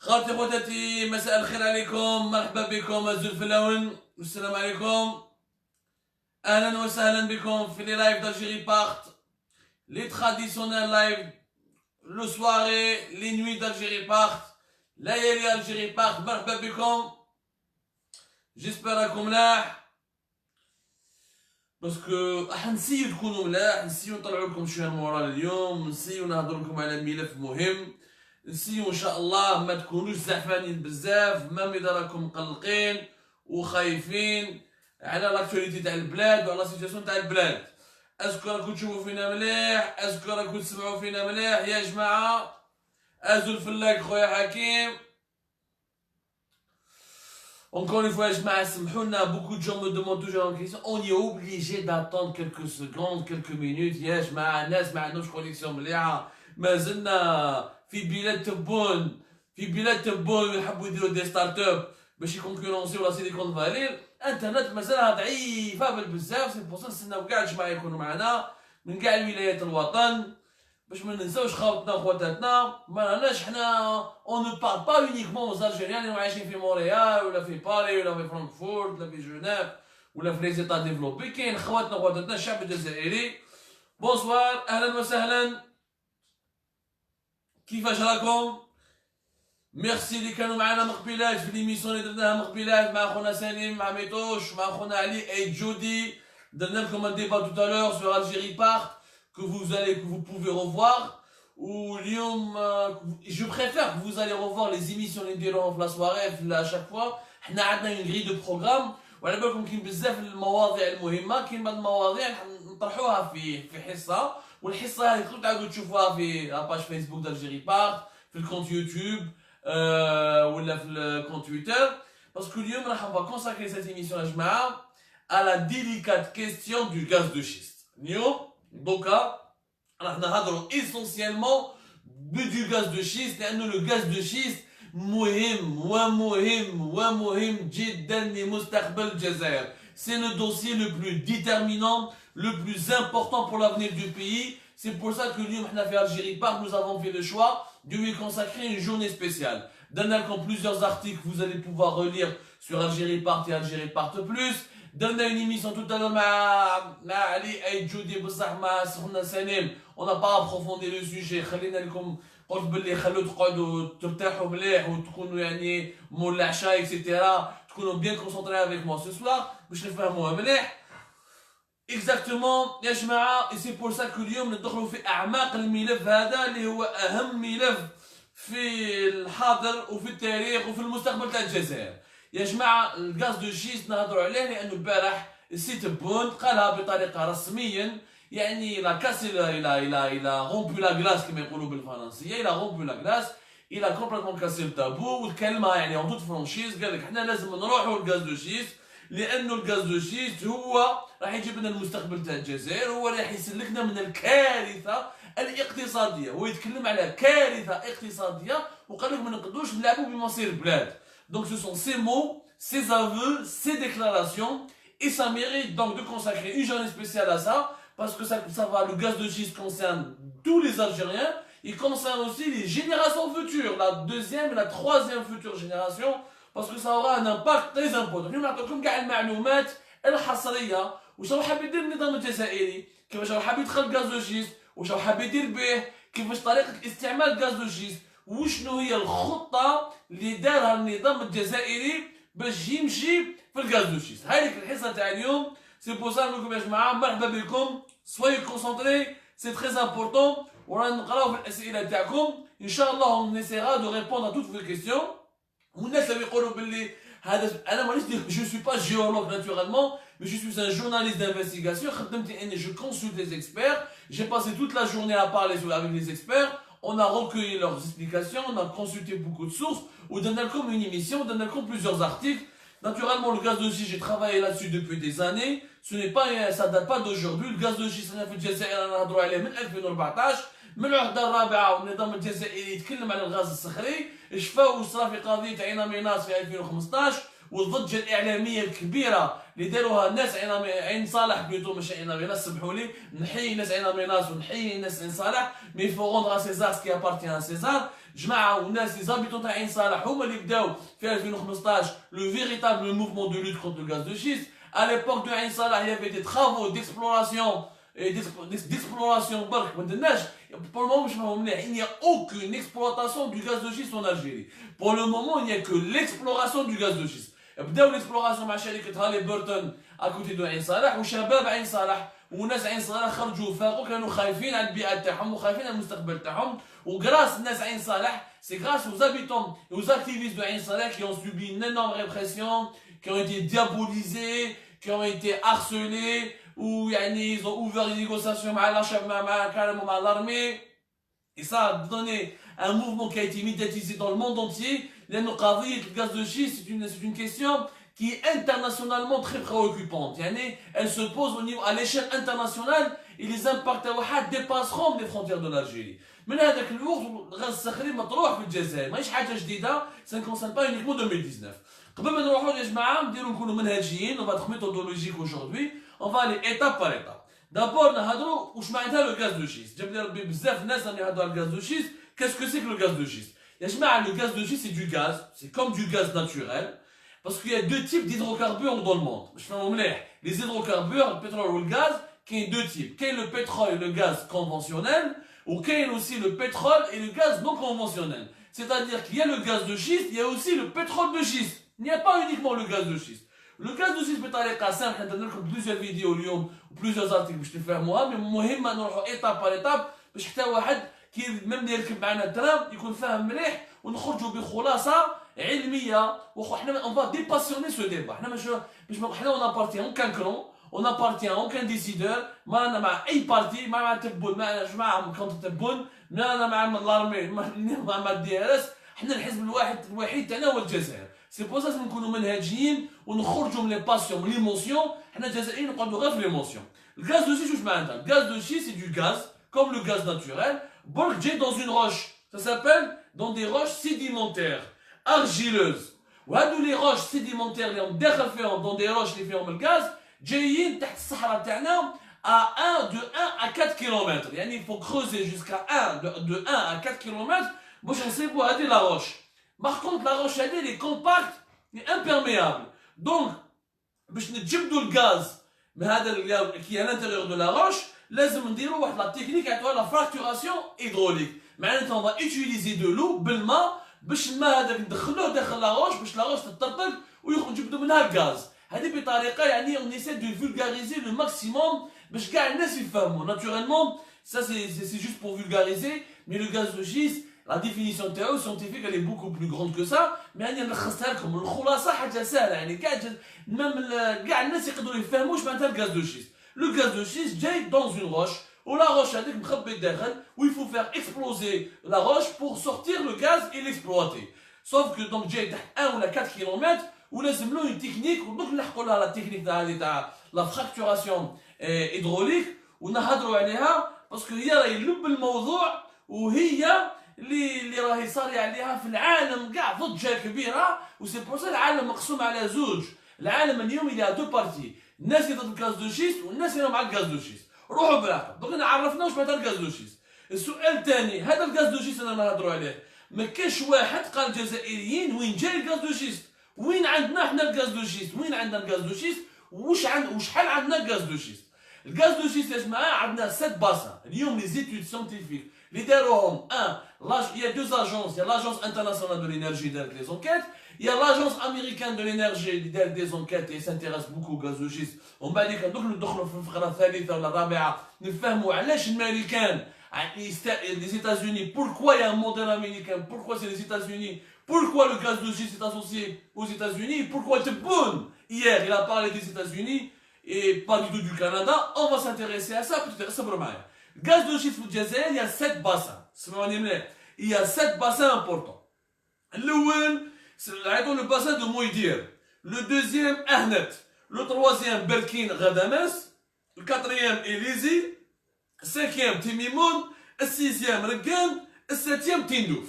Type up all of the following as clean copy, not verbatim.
خالتي خواتاتي مساء الخير عليكم، مرحبا بكم الزلفلاون والسلام عليكم. اهلا وسهلا بكم في لي لايف d'Algérie Part, les traditionnels live, le soirée, les nuits d'Algérie Part, ليالي Algérie Part. مرحبا بكم. جيسبر راكم ملاح باسكو راح نسيو تكونوا ملاح، نسيو نطلعوا لكم شويه المورال اليوم، نسيو نهضر لكم على ملف مهم، نسيو ان شاء الله ما تكونوش زعفانين بزاف، مام اذا راكم مقلقين وخايفين على لاكتواليتي تاع البلاد وعلى سيتياسيون تاع البلاد. اسكو راكم تشوفوا فينا مليح؟ اسكو راكم تسمعوا فينا مليح يا جماعه؟ ازو الفلاك خويا حكيم. Encore une fois, je m'assomme, beaucoup de gens me demandent toujours en question. On est obligé d'attendre quelques secondes, quelques minutes. ياش مع الناس ما عندهمش كونيكسيون مليحه، مازلنا في بلاد تبون، يحبوا يديروا دي ستارت اب باش يكونكورونسيو لا سيليكون فالي. الانترنت مازالها ضعيفه بالبزاف، سي بوصل نستناو كاع الجماعه يكونوا معنا من كاع ولايات الوطن باش ما ننساوش خاوتنا وخواتاتنا. ما راناش حنا اون نو بار با يونيكمون aux Algériens اللي عايشين في مونريال ولا في باري ولا في فرانكفورت ولا في جنيف ولا في لي زيتا ديفلوبي، كاين خواتنا وخواتاتنا الشعب الجزائري. بونسوار، اهلا وسهلا، كيفاش راكم؟ ميرسي اللي كانوا معنا مقبلات في ليميسيون اللي درناها مقبلات مع خونا سليم، مع ميتوش، مع خونا علي اي جودي. درنا لكم un débat tout à l'heure sur Algérie Part que vous pouvez revoir. Ou اليوم je préfère que vous allez revoir les émissions اللي نديروهم في لا سواري à chaque fois. حنا عندنا une grille de programme وعلى بالكم كاين بزاف المواضيع المهمه، كاين بعض المواضيع نطرحوها في حصه، والحصه هذه تقدروا تعاودوا تشوفوها في لاباج فيسبوك d'Algérie Part، في الكونت يوتيوب ولا في الكونت تويتر. باسكو اليوم راح on va consacrer cette émission يا جماعه à la délicate question du gaz de schiste. اليوم دوكا راح نهضروا essentiellement du gaz de schiste، لانه le gaz de schiste مهم جدا لمستقبل الجزائر. C'est le dossier le plus déterminant, le plus important pour l'avenir du pays. C'est pour ça que اليوم احنا في Algérie Part nous avons fait le choix de lui consacrer une journée spéciale. Donne plusieurs articles que vous allez pouvoir relire sur Algérie Part et Algérie Part Plus. Donne une émission tout à l'heure مع علي اي جودي بصح مع سخنا سليم. On n'a pas approfondi le sujet. خلينا لكم قلت باللي خلوا تقعدوا ترتاحوا مليح وتكونوا يعني مول العشاء اكسيتيرا، تكونوا bien concentrés avec moi ce soir باش نفهموها مليح. Exactement يا جماعه. et c'est pour ça que اليوم ندخلوا في اعماق الملف هذا اللي هو اهم ملف في الحاضر وفي التاريخ وفي المستقبل تاع الجزائر. يا جماعه الغاز دو شيست نهضروا عليه لانه البارح السيت بون قالها بطريقه رسميا، يعني لا كاس الى رومبو لا غلاس كما يقولوا بالفرنسيه، الى رومبو لا غلاس، الى كومبليتمون كاسي التابو والكلمه يعني اون توت فرونشيز. قال لك حنا لازم نروحوا للغاز دو شيست لانه الغاز دو شيست هو راح يجيب لنا المستقبل تاع الجزائر، هو راح يسلكنا من الكارثه الاقتصاديه. هو يتكلم على كارثه اقتصاديه وقال لك ما نقدروش نلعبوا بمصير البلاد. Donc ce sont ces mots, ces aveux, ces déclarations, et ça mérite donc de consacrer une journée spéciale à ça, parce que ça va, le gaz de schiste concerne tous les Algériens, il concerne aussi les générations futures, la deuxième et la troisième future génération, parce que ça aura un impact très important. اليوم نعطيكم كاع المعلومات الحصريه، واش راه حاب يدير النظام الجزائري، كيفاش راه حاب يدخل غاز دو شيست، واش راه حاب يدير به، كيفاش طريقه استعمال غاز دو شيست، وشنو هي الخطه اللي دارها النظام الجزائري باش يمشي في الغاز دو شيست. هذيك الحصه تاع اليوم. سي بور سا نقول لكم يا جماعه مرحبا بكم، سوي كونسونطري، سي تري امبورطون، ورانا نقراو في الاسئله تاعكم ان شاء الله. اون نيسيرا دو ريبوندر ا توت فو كيستيون. والناس اللي يقولوا باللي هذا انا مانيش جو سوي با جيولوج ناتورالمون، mais je suis un journaliste d'investigation. خدمتي اني je consulte les experts. J'ai passé toute la journée à parler avec les experts. On a recueilli leurs explications, on a consulté beaucoup de sources, on donne comme une émission, on donne comme plusieurs articles. Naturellement, le gaz de schiste, j'ai travaillé là-dessus depuis des années. Ce n'est pas, ça date pas d'aujourd'hui. Le gaz de schiste, on a fait الجزائر نهضروا عليه من 2014 من الوحده الرابعه، والنظام الجزائري يتكلم على الغاز الصخري. شفاو صرا في قضيه عين ميناس في 2015، والضجه الاعلاميه الكبيره اللي داروها ناس عين صالح بلوتو ماشي عين ميناس، سمحوا لي نحيي ناس عين ميناس ونحيي ناس عين صالح، مي فو روندر سيزار سكي ابارتيان سيزار. جماعه والناس لي زابيتون تاع عين صالح هما اللي بداو في 2015 لو فيريتابل موفمون دو لوت كونتر لو غاز دو شيست. À l'époque de Ain Salah, il y avait des travaux d'exploration et d'exploration. Pour le moment, il n'y a aucune exploitation du gaz de schiste en Algérie. Pour le moment, il n'y a que l'exploration du gaz de schiste. بداو l'exploration مع شركة هالي بورتون à côté de عين صالح، وشباب عين صالح وناس عين صالح خرجوا فاقوا، كانوا خايفين على البيئة تاعهم وخايفين على المستقبل تاعهم. وغراس الناس عين صالح، c'est grâce aux habitants et aux activistes de Ain Salah qui ont subi une énorme répression, qui ont été diabolisés, qui ont été harcelés, ou ils ont ouvert des négociations carrément avec l'armée. Et ça a donné un mouvement qui a été médiatisé dans le monde entier. Le gaz de schiste, c'est une question qui est internationalement très préoccupante. Elle se pose à l'échelle internationale et les impacts dépasseront les frontières de l'Algérie. من هذاك الوقت الغاز الصخري مطروح في الجزائر، ماهيش حاجه جديده، ça ne concerne pas uniquement 2019. قبل ما نروحوا يا جماعه نديروا نكونوا منهجيين، on va être méthodologique aujourd'hui, on va aller étape par étape. D'abord نهضروا واش معناتها لو غاز دو شيست. جاب لي ربي بزاف ناس راهم يهضروا على الغاز دو شيست. Qu'est-ce que c'est que le gaz de schiste? يا جماعه le gaz de schiste c'est du gaz, c'est comme du gaz naturel, parce qu'il y a deux types d'hydrocarbures dans le monde. باش نفهموا مليح. Les hydrocarbures, le pétrole ou le gaz, كاين deux types. كاين le pétrole et le gaz conventionnel, ou qu'il y a aussi le pétrole et le gaz non conventionnel. C'est-à-dire qu'il y a le gaz de schiste, il y a aussi le pétrole de schiste. Il n'y a pas uniquement le gaz de schiste. Le gaz de schiste بطريقة simple، حندير لكم plusieurs vidéos اليوم و plusieurs articles باش تفهموها، mais المهم نروحوا étape par étape باش حتى واحد كي ميم يركب معنا الترام يكون فاهم مليح ونخرجوا بخلاصة علمية. وحنا on va dépassionner ce débat. حنا مش حنا on appartient aucun clan. On appartient à aucun décideur. ما أنا مع أي بارتي، ما مع تبون، ما جماعة كونتر تبون، ما أنا مع الأرمي، مع الدي ار اس. حنا الحزب الوحيد تاعنا هو الجزائر. سي بور سا نكونوا منهجيين ونخرجوا من لي باسيون من ليموسيون. حنا الجزائريين نقعدوا غير في ليموسيون. الغاز دو شيست واش معناتها؟ الغاز دو شيست سي دو غاز كوم لو غاز ناتوريل، برك جاي dans une roche. Ça s'appelle dans des roches sédimentaires argileuses. وهادو لي روش sédimentaires اللي هم داخل فيهم dans des roches اللي فيهم الغاز جايين تحت الصحراء تاعنا de 1 à 4 km. يعني il faut creuser jusqu'à 1 à 4 km باش نصيبوا هذه لا روش. Par contre la roche elle est compacte et imperméable. Donc باش نتجبدوا الغاز من هذا qui est à l'intérieur de la roche لازم نديروا واحد لا تكنيك يعطوها لا فراكتوراسيون هيدروليك. معناتها on va utiliser de l'eau بالماء باش الماء هذاك ندخلوه داخل لا روش باش لا روش تطرطق ويخرجوا منها الغاز. هذه بطريقه يعني on essaie de vulgariser le maximum باش كاع الناس يفهموا. Naturellement ça c'est juste pour vulgariser, mais le gaz de schiste la définition تاعو scientifique elle est beaucoup plus grande que ça, mais انا نلخصها لكم الخلاصه حاجه سهله يعني كاع الناس يقدروا يفهموا واش معناتها الغاز دو شيست. Le gaz de schiste جاي dans une roche و la roche هذيك مخبي الداخل و il faut faire exploser la roche pour sortir le gaz et l'exploiter. Sauf que donc جاي تحت 1 ولا 4 km ولازم له اون تكنيك ودوك نحكوا لها لا تكنيك تاع لا فراكتوراسيون هيدروليك ونهضروا عليها باسكو هي راهي لب الموضوع وهي اللي راهي صاري عليها في العالم كاع ضجه كبيره. وسي بور سا العالم مقسوم على زوج. العالم اليوم الى دو بارتي، الناس اللي ضد الغاز دو شيست والناس اللي مع الغاز دو شيست. روحوا بالعقل دوك عرفنا واش معناتها الغاز دو شيست. السؤال الثاني هذا الغاز دو شيست انا نهضروا عليه ما كاش واحد قال الجزائريين وين جاي الغاز دو شيست، وين عندنا حنا الغاز دو شيست، وين عندنا الغاز دو شيست وشحال عندنا الغاز دو شيست. الغاز دو شيست يا جماعه عندنا 7 باسان اليوم لي زيتود سيانتيفيك اللي داروهم. Il y a deux agences, il y a l'agence internationale de l'énergie qui fait des enquêtes, il y a l'agence américaine de l'énergie qui fait des enquêtes et s'intéresse beaucoup au gaz de schiste. ومن بعد كندخلوا في الفقره الثالثه ولا الرابعه نفهموا علاش الامريكان les États-Unis, pourquoi il y a un modèle américain, pourquoi c'est les États-Unis, pourquoi le gaz de schiste est associé aux États-Unis, pourquoi Tebboune hier il a parlé des États-Unis et pas du tout du Canada. On va s'intéresser à ça peut-être. صبروا معايا. Gaz de schiste في الجزائر il y a 7 bassins. سمعوني مليح. Il y a 7 bassins importants. الأول عيطوا le bassin de Moïdir. Le deuxième Ahnet. Le troisième Berkine Ghadames. Le quatrième Elizi. Le cinquième Timimoun. Le sixième Regan. Le septième Tindouf.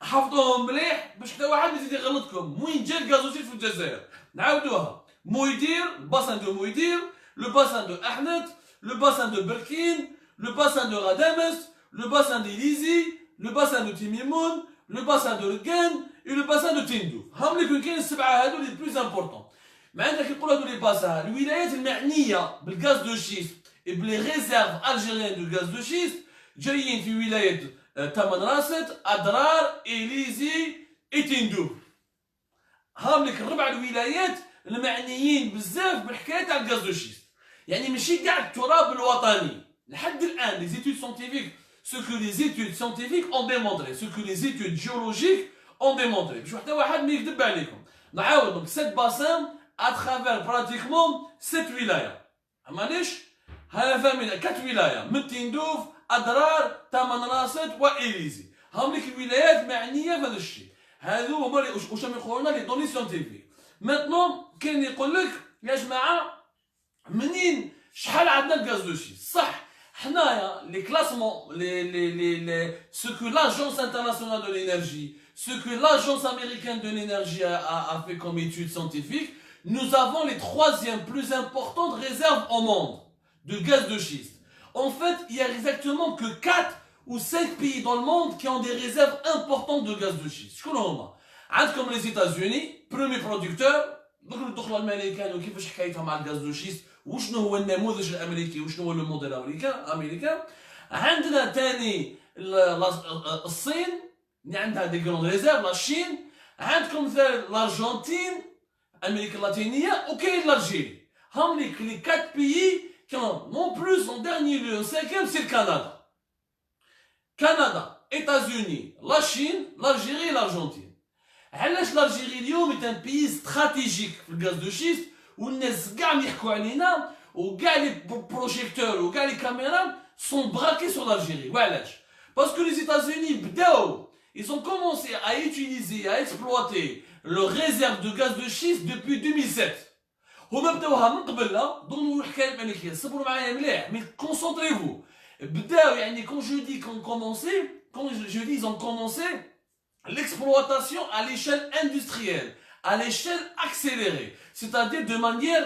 حفظوهم مليح باش حتى واحد يزيد يغلطكم. وين جا الغازوسيل في الجزائر؟ نعاودوها. مويدير، الباسان دو مويدير، لو باسان دو احنت، لو باسان دو بركين، لو باسان دو غدامس، لو باسان دو ليزي، لو باسان دو تيميمون، لو باسان دو ركان، et le bassin de تندوف. هم اللي كون كاين السبعه هادو لي بلوز امبورطون. معناتها كي نقولوا هادو لي باسان، الولايات المعنيه بالغاز دو شيست et بلي ريزيرف الجيريان دو غاز دو شيست جايين في ولايه تمن راست، اضرار، اليزي، تندوف. هم لك الربع الولايات المعنيين بزاف بالحكايه تاع الغاز دو شيست. يعني ماشي كاع التراب الوطني. لحد الان لي زيتود سيانتيفيك ce que les études scientifiques ont démontré, ce que les études géologiques ont démontré. باش حتى واحد ما يكذب عليكم. نعاود دونك 7 باسان à travers pratiquement 7 ولايات. معليش؟ هذا فهمنا 4 ولايات من تندوف، اضرار، تمن راست واليزي. هم لك الولايات معنيه في هذا الشيء. هذو هما واش راهم يقولوا لنا لي دوني سيانتيفيك. ماتنون كاين يقول لك يا جماعه منين شحال عندنا الغاز دو شيست؟ صح حنايا لي كلاسمون لي ce que l'agence internationale de l'énergie, ce que l'agence américaine de l'énergie a fait comme étude scientifique, nous avons les 3e plus importantes réserves au monde de gaz de schiste. En fait, il y a exactement que 4 ou 5 pays dans le monde qui ont des réserves importantes de gaz de schiste. شكون هما؟ عندكم les États-Unis, premier producteur. ندخلوا الامريكان وكيفاش حكايتهم مع الغاز دو شيست، وشنو هو النموذج الامريكي وشنو هو الموديل الامريكان. عندنا ثاني الصين اللي عندها دي كرون ريزيرف، لا الصين. عندكم مثلا الارجنتين، امريكا اللاتينيه، وكاين الجيري. هم لي 4 بيي كون نون بلوس en dernier lieu, 5e c'est le Canada. كندا، ايتازوني، لا الصين، الجيري، الارجنتين. علاش الجيري اليوم est un pays stratégique في الغاز دو شيست، والناس كاع اللي يحكوا علينا وكاع لي بروجيكتور وكاع لي كاميرا سون براكي سور الجيري. وعلاش؟ باسكو لي ايتازوني بداو ils ont commencé à utiliser à exploiter le réserve de gaz de schiste depuis 2007. هما بداوها من قبل. لا ضمنوا الحكايه الامريكيه، صبروا معايا مليح مي كونسونطريفو. بداو يعني quand je dis qu'on commençait, quand je dis ils ont commencé l'exploitation à l'échelle industrielle, à l'échelle accélérée, c'est-à-dire de manière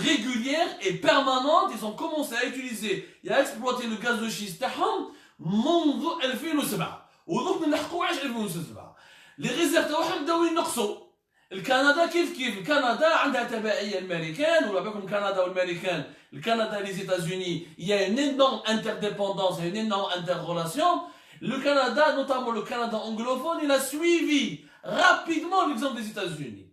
régulière et permanente. Ils ont commencé à utiliser et à exploiter le gaz de schiste تاعهم منذ 2007 ودوك نلحقوا عاش 2007. لي ريزيرف تاعهم بداو ينقصوا. الكندا كيف الكندا عندها تبعيه الامريكان، ولا بالكم كندا والامريكان، الكندا لي زيتازوني il y a une énorme interdépendance, une énorme interrelation. Le Canada, notamment le Canada anglophone, il a suivi rapidement l'exemple des États-Unis.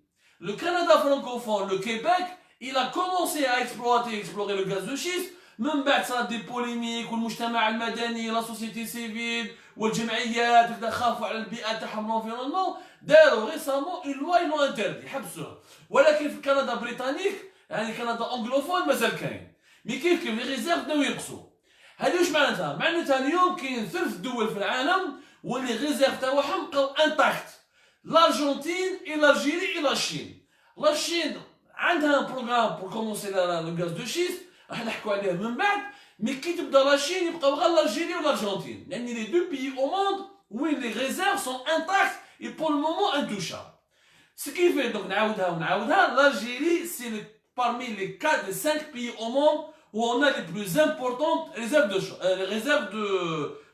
Le Canada francophone, le Québec, il a commencé à explorer le gaz de schiste. من بعد صارت دي بوليميك، والمجتمع المدني، لا سوسيتي سيفيل والجمعيات وكذا خافوا على البيئه تاعهم لونفيرونمون، داروا ريسامون اون لوا يلو انتردي حبسوها. ولكن في كندا بريطانيك يعني كندا انجلوفون مازال كاين. مي كيف لي ريزيرف بداو ينقصوا. هذه واش معناتها؟ معناتها اليوم كاين 3 دول في العالم واللي ريزيرف تاعهم بقاو انتاكت. الارجنتين اي الجيري اي لا الصين. لا الصين عندها بروغرام بور كومونسي لو غاز دو شيست، راح نحكوا عليه من بعد. مي كي تبدا لا الصين يبقاو غير الجيري والارجنتين، لان لي دو بيي او موند وين لي ريزيرف سون انتاكت اي بور لو مومون انتوشابل. سكي في دونك نعاودها الجيري سي parmi les 4 des 5 pays au monde où on a les plus importantes réserves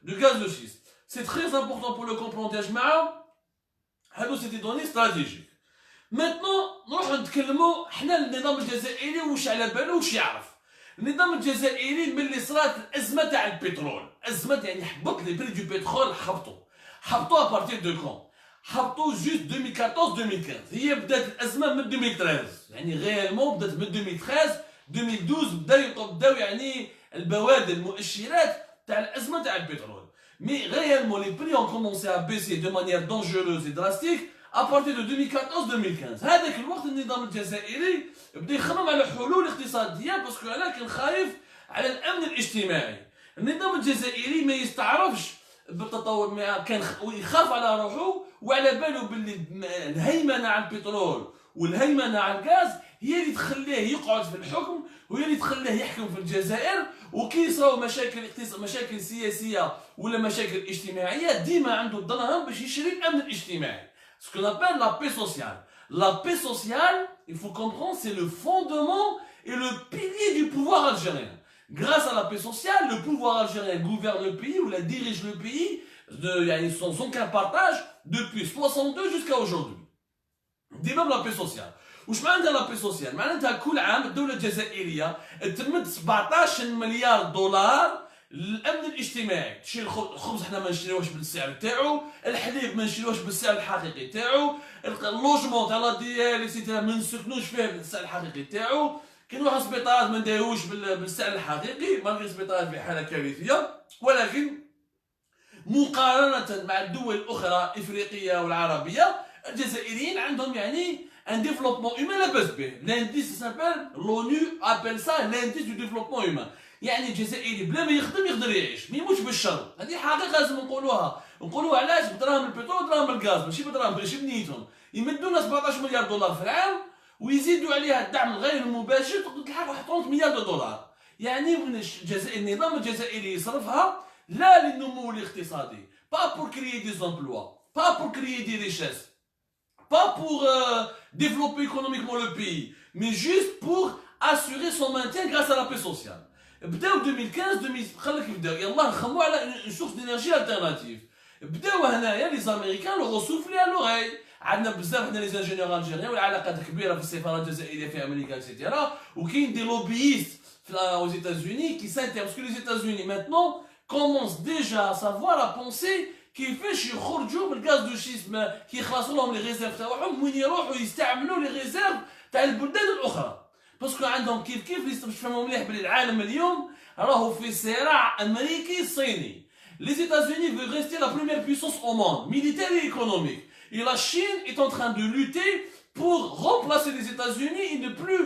de gaz de schiste. C'est très important pour le comprendre يا جماعه. هادو سي دي دوني استراتيجيك. Maintenant نروح نتكلموا حنا النظام الجزائري واش على بالو واش يعرف. النظام الجزائري ملي صرات الازمه تاع البترول، ازمه يعني حبط لي بري دو بترول، حبطوا ابارتير دو كون، حبطوا جوست 2014 2015. هي بدات الازمه من 2013، يعني غيالمون بدات من 2013 2012 بداو يعني البوادر المؤشرات تاع الازمه تاع البترول. مي غيالمون لي بري اون كومونسي ا بيسي دو مانيير دونجوروز اي درastيك ابارتير دو 2014 2015. هذاك الوقت النظام الجزائري بدا يخمم على حلول اقتصاديه، باسكو انا كان خايف على الامن الاجتماعي. النظام الجزائري ما يستعرفش بالتطور، كان يخاف على روحه وعلى باله باللي الهيمنه على البترول والهيمنه على الغاز هي اللي تخليه يقعد في الحكم وهي اللي تخليه يحكم في الجزائر. وكي يصراو مشاكل سياسيه ولا مشاكل اجتماعيه ديما عنده الدراهم باش يشري الامن الاجتماعي. Ce qu'on appelle la paix sociale. La paix sociale, il faut comprendre, c'est le fondement et le pilier du pouvoir algérien. Grâce à la paix sociale, le pouvoir algérien gouverne le pays ou la dirige le pays sans aucun partage depuis 62 jusqu'à aujourd'hui. ديما بلا بي سوسيال. واش معناتها لا بي سوسيال؟ معناتها كل عام الدوله الجزائريه تمد 17 مليار دولار للامن الاجتماعي. تشري الخبز حنا ما نشريوهش بالسعر تاعو، الحليب ما نشريوهش بالسعر الحقيقي تاعو، اللوجمون تاع لا دياليسيتي ما نسكنوش فيه بالسعر الحقيقي تاعو، كي نروحو للسبيطارات ما ندايوش بالسعر الحقيقي، مالغري السبيطارات في حاله كارثيه. ولكن مقارنه مع الدول الاخرى الافريقيه والعربيه، الجزائريين عندهم un développement humain لاباس به. L'indice s'appelle, l'ONU appelle ça l'indice du développement humain. يعني الجزائري بلا ما يخدم يقدر يعيش، ما يموتش بالشر. هذه حقيقه لازم نقولوها علاش؟ بدراهم البترول ودراهم الغاز، ماشي بدراهم ماشي بنيتهم. يمدونا 17 مليار دولار في العام ويزيدوا عليها الدعم الغير المباشر تلحق 30 مليار دولار. يعني النظام الجزائري يصرفها لا للنمو الاقتصادي، pas pour créer des emplois, pas pour créer des richesses, pas pour développer économiquement le pays, mais juste pour assurer son maintien grâce à la paix sociale. بداو 2015 خليك يبداو يلا نخموا على اون سورس دينيرجي التيرناتيف. بداو هنايا لي زاميريكان لو سوفلي على لوغاي. عندنا بزاف هنا لي زانجينيور الجيريان والعلاقات كبيره في السفاره الجزائريه في امريكا اكسيتيرا. وكاين دي لوبييست aux États-Unis qui s'intéressent parce que les États-Unis maintenant commencent déjà à savoir à penser كيفاش يخرجوا من الغاز دو شيست كيخلصوا لهم لي ريزيرف تاعهم وين يروحوا يستعملوا لي ريزيرف تاع البلدان الاخرى. باسكو عندهم كيف باش تفهموا مليح بلي العالم اليوم راهو في صراع امريكي صيني. Les États-Unis veulent rester la première puissance au monde, militaire et économique. Et la Chine est en train de lutter pour remplacer les États-Unis et ne plus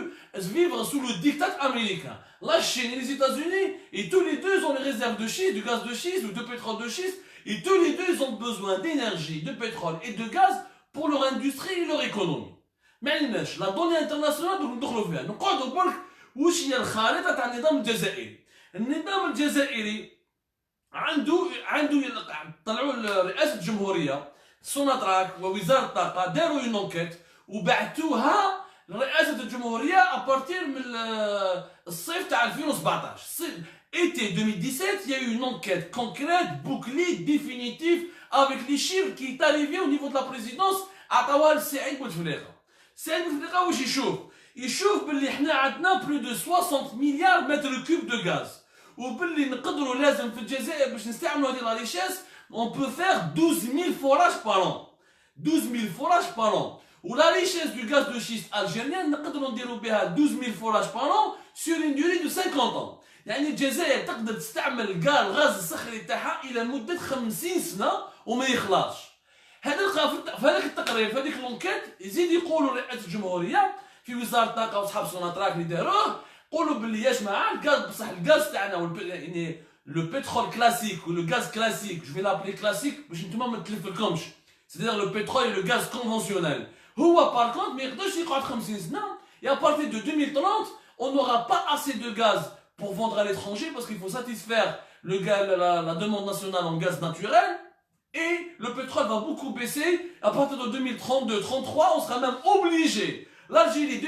vivre sous le diktat américain. La Chine et les États-Unis, et tous les deux ont les réserves de schiste, du gaz de schiste ou de pétrole de schiste, et tous les deux ont besoin d'énergie, de pétrole et de gaz pour leur industrie et leur économie. معلناش لا دوني انترناسيونال ندخلوا فيها، نقعدوا برك واش هي الخارطه تاع النظام الجزائري. النظام الجزائري عنده طلعوا رئاسه الجمهوريه سوناتراك ووزاره الطاقه داروا اون انكيت وبعثوها لرئاسه الجمهوريه ابارتير من الصيف تاع 2017. Été 2017, il y a eu une enquête concrète, bouclée, définitive, avec les chiffres qui est arrivé au niveau de la présidence à Tawal Saïd Bouteflika. Saïd Bouteflika واش يشوف باللي حنا عندنا plus de 60 مليار متر كوب de gaz. وباللي نقدروا لازم في الجزائر باش نستعملوا هذه لا ريشيس on peut faire 12 000 forages par an. 12 000 forages par an. ولا ريشيس du gaz de schiste algérien نقدروا نديروا بها 12 000 forages par an sur une durée de 50 ans. يعني الجزائر تقدر تستعمل الغاز الصخري تاعها الى مده 50 سنه وما يخلصش. هذا في هذاك التقرير في هذيك لونكيت يزيد يقولوا رئاسه الجمهوريه في وزاره الطاقه وصحاب سوناتراك اللي داروه قولوا باللي يا جماعه الغاز بصح الغاز تاعنا يعني لو بترول كلاسيك ولو غاز كلاسيك جو في لابلي كلاسيك باش نتوما ما تلفلكمش سيدير لو بترول لو غاز كونفونسيونيل هو بار كونت ما يقدرش يقعد 50 سنه. Et à partir de 2030 on n'aura pas assez de gaz pour vendre à l'étranger parce qu'il faut satisfaire la demande nationale en gaz naturel et le pétrole va beaucoup baisser. À partir de 2032-33, on sera même obligé. L'Algérie,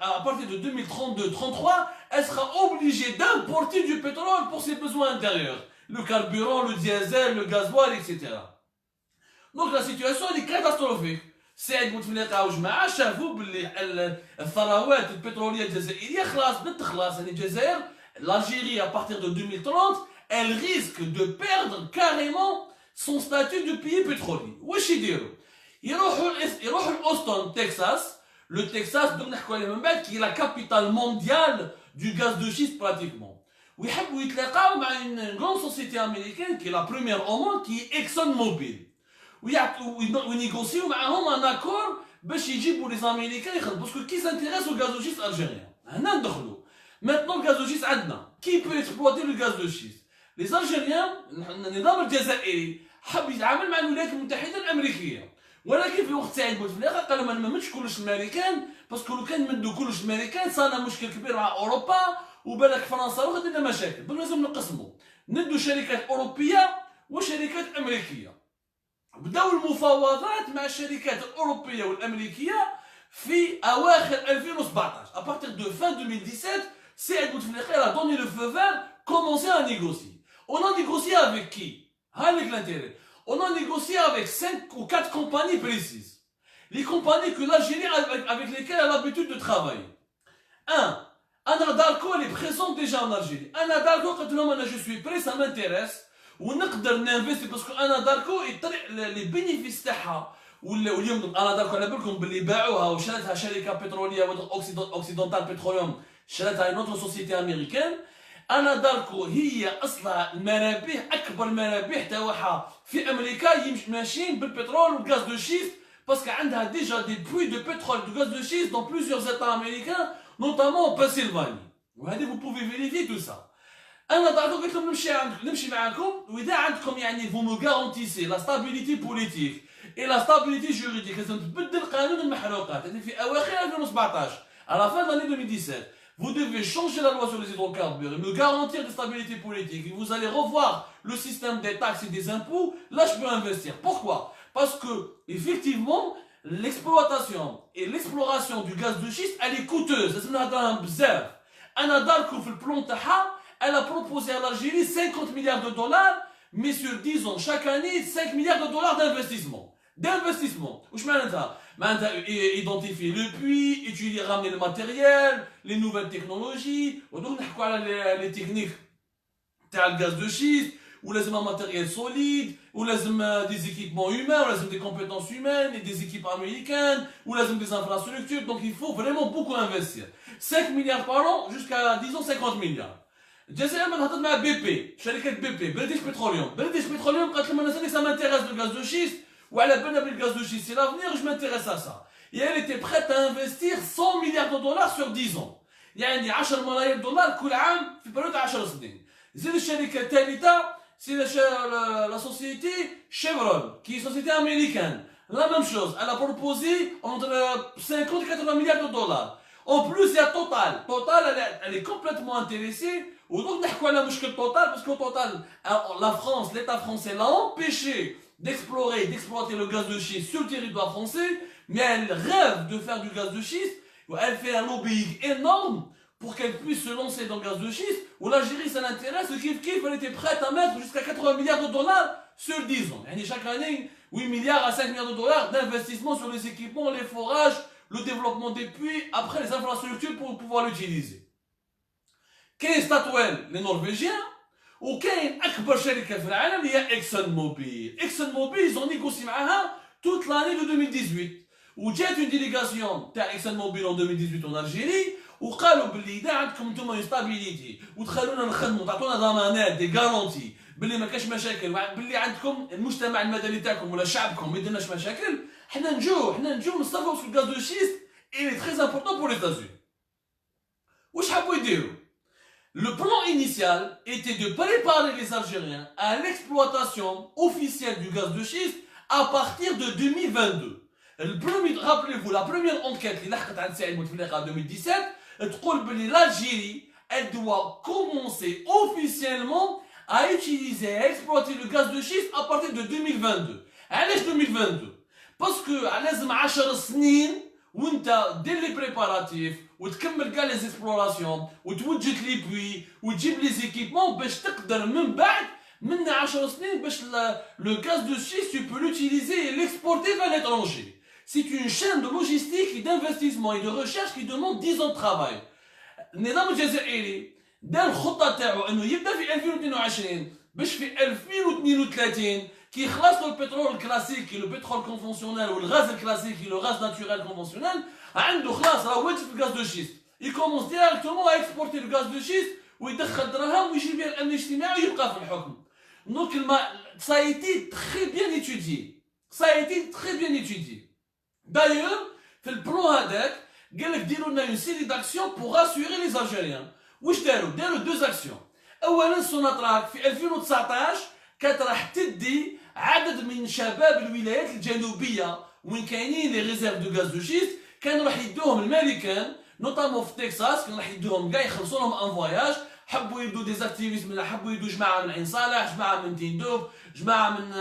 à partir de 2032-33, elle sera obligée d'importer du pétrole pour ses besoins intérieurs. Le carburant, le diesel, le gasoil, etc. Donc la situation elle est catastrophique. سعيد بوتفليقه وجماعه شافوا باللي الثروات البتروليه الجزائريه خلاص بتخلص. يعني الجزائر l'Algérie à partir de 2030 elle risque de perdre carrément son statut de pays pétrolier. واش يديروا؟ يروحوا لاوستن تكساس. لو تكساس دوك نحكوا عليه من بعد كي لا كابيتال مونديال du gaz de schiste pratiquement. ويحبوا يتلاقاو مع une grande société américaine qui est la première au monde qui est Exxon Mobil. وينيغوسيو معاهم ان اكور باش يجيبوا لي زاميريكان يخدموا باسكو كي سانتيريس او غازوجيست الجيريان. هنا ندخلوا ماتنون الغازوجيست عندنا كي بو اكسبلوتي لو غاز دو شيست. لي زالجيريان النظام الجزائري حب يتعامل مع الولايات المتحده الامريكيه ولكن في وقت سعيد بوتفليقه قال لهم انا ما نمدش كلش الامريكان باسكو لو كان نمدوا كلش الامريكان صارنا مشكل كبير مع اوروبا وبالك فرنسا وغادي لنا مشاكل. لازم نقسموا ندوا شركات اوروبيه وشركات امريكيه. بداوا المفاوضات مع الشركات الاوروبيه والامريكيه في اواخر 2017. À partir de fin 2017, Saïd Bouteflika a donné le feu vert, commencé à négocier. On a négocié avec qui? Avec l'intérêt. On a négocié avec 5 ou 4 compagnies précises. Les compagnies que l'Algérie avec lesquelles elle a l'habitude de travailler. 1. Anadarko, elle est présente déjà en Algérie. Anadarko, quand je suis prêt, ça m'intéresse. ونقدر ننفستي باسكو اناداركو يطرح لي بينيفيس تاعها واليوم اناداركو على بالكم باللي باعوها وشراتها شركه بتروليه اوكسيدونتال بتروليوم شراتها نوتر سوسيتي امريكان. اناداركو هي اصلا المرابح اكبر مرابح تاعها في امريكا ماشيين بالبترول والغاز دو شيست باسكو عندها ديجا دي بوي دو بترول دو غاز دو شيست دون بليزيور ايتا امريكان نوتامون بنسلفاني وهذه vous pouvez vérifier tout ça. انا دعوتكم قلت لهم نمشي معاكم واذا عندكم يعني فو مو غارونتيسي لا ستابيليتي بوليتيك اي لا ستابيليتي جوريديك لازم تبدل قانون المحروقات هذه في اواخر 2017 à la fin de l'année 2017 vous devez changer la loi sur les hydrocarbures et me garantir des stabilités politiques et vous allez revoir le système des taxes et des impôts. Là je peux investir. Pourquoi? Parce que effectivement l'exploitation et l'exploration du gaz de schiste elle est coûteuse. انا داركم في البلان تاعها. Elle a proposé à l'Algérie 50 milliards de dollars, mais sur 10 ans, chaque année, 5 milliards de dollars d'investissement. D'investissement. Où identifier le puits, étudier, ramener le matériel, les nouvelles technologies, donc les techniques de gaz de schiste, ou les un matériel solide, ou les des équipements humains, ou les des compétences humaines, et des équipes américaines, ou les des infrastructures. Donc il faut vraiment beaucoup investir. 5 milliards par an jusqu'à, disons, 50 milliards. الجزائر ما نهضر مع بي بي شركه بي بي بريتيش بتروليوم قالت لهم انا ça m'intéresse le gaz de schiste وعلى بالنا بالغاز دو شيست c'est l'avenir je m'intéresse à ça et elle était prête à investir 100 milliards de dollars sur 10 ans يعني 10 ملايين دولار كل عام في بريود 10 سنين. زيد الشركه الثالثه سي لا سوسيتي شيفرون qui est une société américaine. La même chose, elle a proposé entre 50 et 80 milliards de dollars. En plus, il y a Total. Total, elle est complètement intéressée. Donc, on a مشكل Total parce que Total, la France, l'État français l'a empêché d'explorer, d'exploiter le gaz de schiste sur le territoire français, mais elle rêve de faire du gaz de schiste. Elle fait un lobbying énorme pour qu'elle puisse se lancer dans le gaz de schiste. Où l'Algérie, ça l'intéresse, elle était prête à mettre jusqu'à 80 milliards de dollars sur 10 ans. Et chaque année, 8 milliards à 5 milliards de dollars d'investissement sur les équipements, les forages, le développement des puits, après les infrastructures pour pouvoir l'utiliser. كاين ستاتويل les Norvégiens وكاين اكبر شركه في العالم هي اكسون موبيل. اكسون موبيل ils ont négocié معاها toute l'année de 2018 وجات une délégation تاع اكسون موبيل en 2018 en Algérie وقالوا باللي اذا عندكم نتوما ستابيليتي وتخلونا نخدموا تعطونا ضمانات دي غارونتي باللي ما كاش مشاكل باللي عندكم المجتمع المدني تاعكم ولا شعبكم ما يديرناش مشاكل حنا نجيو نصرفوا في الغاز دو شيست il est très important pour les États-Unis. واش حبوا يديروا؟ Le plan initial était de préparer les Algériens à l'exploitation officielle du gaz de schiste à partir de 2022. Rappelez-vous, la première enquête qui a été faite en 2017, l'Algérie, elle doit commencer officiellement à utiliser, à exploiter le gaz de schiste à partir de 2022. Allez, 2022. Parce que, à l'aise, 10 سنين, وانت دير لي بريباراتيف وتكمل كاع لي زيكسبلوراسيون وتوجد لي بوي وتجيب لي زيكيبمون باش تقدر من بعد من 10 سنين باش لو غاز دو شيست tu peux l'utiliser et l'exporter vers l'étranger. C'est une chaîne de logistique et d'investissement et de recherche qui demande 10 ans de travail. النظام الجزائري دار الخطه تاعو انه يبدا في 2022 باش في 2032 qui خلاص le pétrole classique et le pétrole conventionnel ou le gaz classique et le gaz naturel conventionnel عنده خلاص راه واجد في الغاز دو شيست. Il commence directement à exporter le gaz de schiste ويدخل دراهم ويجي بها الامن الاجتماعي ويبقى في الحكم. Donc ça a été très bien étudié. Ça a été très bien étudié. D'ailleurs, في البلان هذاك قال لك ديروا لنا une série d'actions pour rassurer les Algériens. واش داروا؟ داروا deux actions. اولا سوناتراك في 2019 كانت راح تدي عدد من شباب الولايات الجنوبيه وين كاينين لي ريزيرف دو غاز دو شيست كانوا راح يدوهم الملكان نوطامون في تكساس كانوا راح يدوهم كاع يخلصوا لهم ان فواياج حبوا يدوا ديزاكتيفيست من حبوا يدوا جماعه من عين صالح، جماعه من تندوف، جماعه من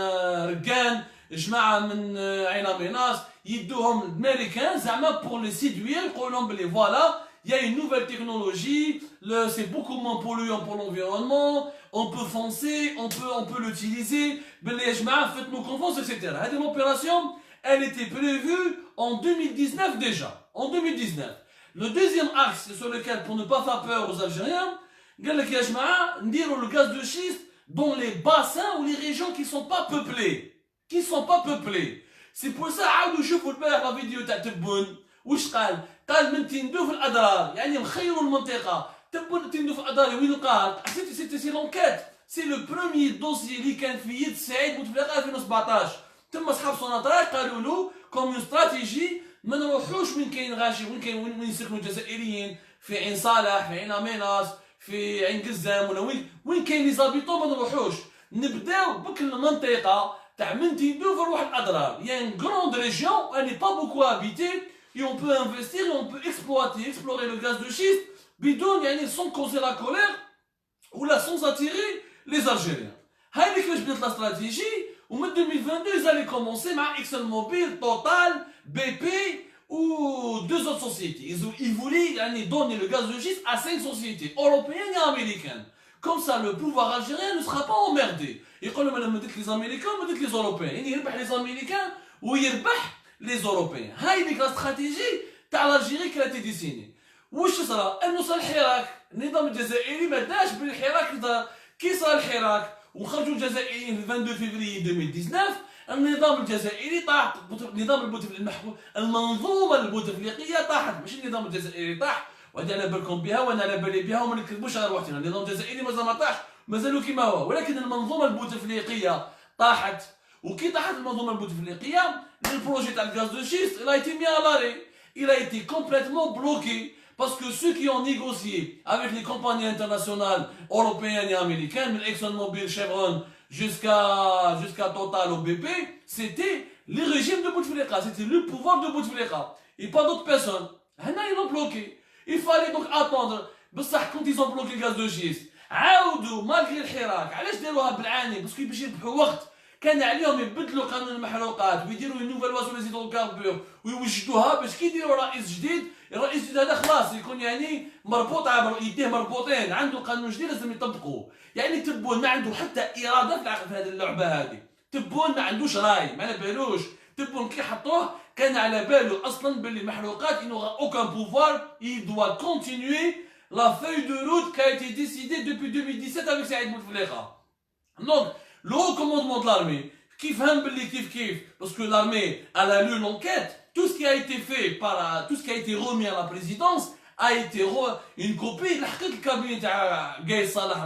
ركان، جماعه من عين اميناس، يدوهم الامريكان زعما بور لي سيدوير، يقول لهم بلي فوالا il y a une nouvelle technologie, c'est beaucoup moins polluant pour l'environnement, on peut foncer, on peut l'utiliser, faites-nous confiance, etc. Cette opération, elle était prévue en 2019 déjà, en 2019. Le deuxième axe sur lequel, pour ne pas faire peur aux Algériens, قال لك يا جماعة نديروا le gaz de schiste dans les bassins ou les régions qui ne sont pas peuplées. Qui sont pas peuplées. C'est pour ça عاودوا شوفوا البارح لا فيديو تاع تبون واش قال؟ قال من تندوف الأضرار، يعني مخيروا المنطقة، تبون تندوف الأضرار وين لقاها؟ سي لونكيت، سي لو بروميي دوسيي اللي كان في يد سعيد بوتفليقة 2017. تم أصحاب سوناطراك قالوا له كوم استراتيجي ما نروحوش وين كاين غاشي، وين يسكنوا الجزائريين، في عين صالح، في عين اميناس، في عين قزام، ولا وين كاين لي زابيطون ما نروحوش، نبداو بك المنطقة تاع من تندوف نروح الأضرار. Il y a une grande région, elle n'est pas beaucoup habitée. Et on peut investir et on peut explorer le gaz de schiste, bidon, sans causer la colère ou là sans attirer les Algériens. Haïli que je vais la stratégie, en 2022, ils allaient commencer avec ExxonMobil, Total, BP ou deux autres sociétés. Ils voulaient donner le gaz de schiste à 5 sociétés, européennes et américaines. Comme ça, le pouvoir algérien ne sera pas emmerdé. Et quand me dites les Américains, me dites les Européens. Il y a les Américains ou il y a les Européens. هاي la stratégie تاع l'Algérie qui a été dessinée. واش صرا؟ انه صار الحراك، النظام الجزائري ما داش بالحراك دار، كي صار الحراك وخرجوا الجزائريين في 22 فبراير 2019، النظام الجزائري طاح، نظام المنظومه البوتفليقيه طاحت، ماشي النظام الجزائري طاح، وهذا على بالكم بها وانا على بالي بها وما نكذبوش على روحنا، النظام الجزائري مازال ما طاحش، مازالوا كيما هو، ولكن المنظومه البوتفليقيه طاحت. وكي طاحت المنظومه البوتفليقيه le projet de gaz de schiste, il a été mis à l'arrêt. Il a été complètement bloqué parce que ceux qui ont négocié avec les compagnies internationales européennes et américaines, ExxonMobil, Chevron, jusqu'à Total ou BP, c'était le régime de Bouteflika, c'était le pouvoir de Bouteflika et pas d'autres personnes. Ils l'ont bloqué. Il fallait donc attendre. Quand ils ont bloqué le gaz de schiste, malgré le hirak, علاش داروها بالعاني؟ باسكو باش يربحوا وقت. كان عليهم يبدلوا قانون المحروقات ويديروا نوفيل واز لي زيدروكاربور ويوجدوها باش كي يديروا رئيس جديد، الرئيس الجديد هذا خلاص يكون مربوط على يديه مربوطين، عنده قانون جديد لازم يطبقوه. تبون ما عنده حتى اراده في هذه اللعبه هذه، تبون ما عندوش راي، ما على بالوش، تبون كي حطوه كان على باله اصلا باللي المحروقات انه اوكان بوفوار، il doit continuer la feuille de route qui a été décidée depuis 2017 avec Saïd Bouteflika. Donc le haut commandement de l'armée, parce que l'armée a lu l'enquête, tout ce qui a été fait tout ce qui a été remis à la présidence a été une copie du cabinet de Gaïs Salah,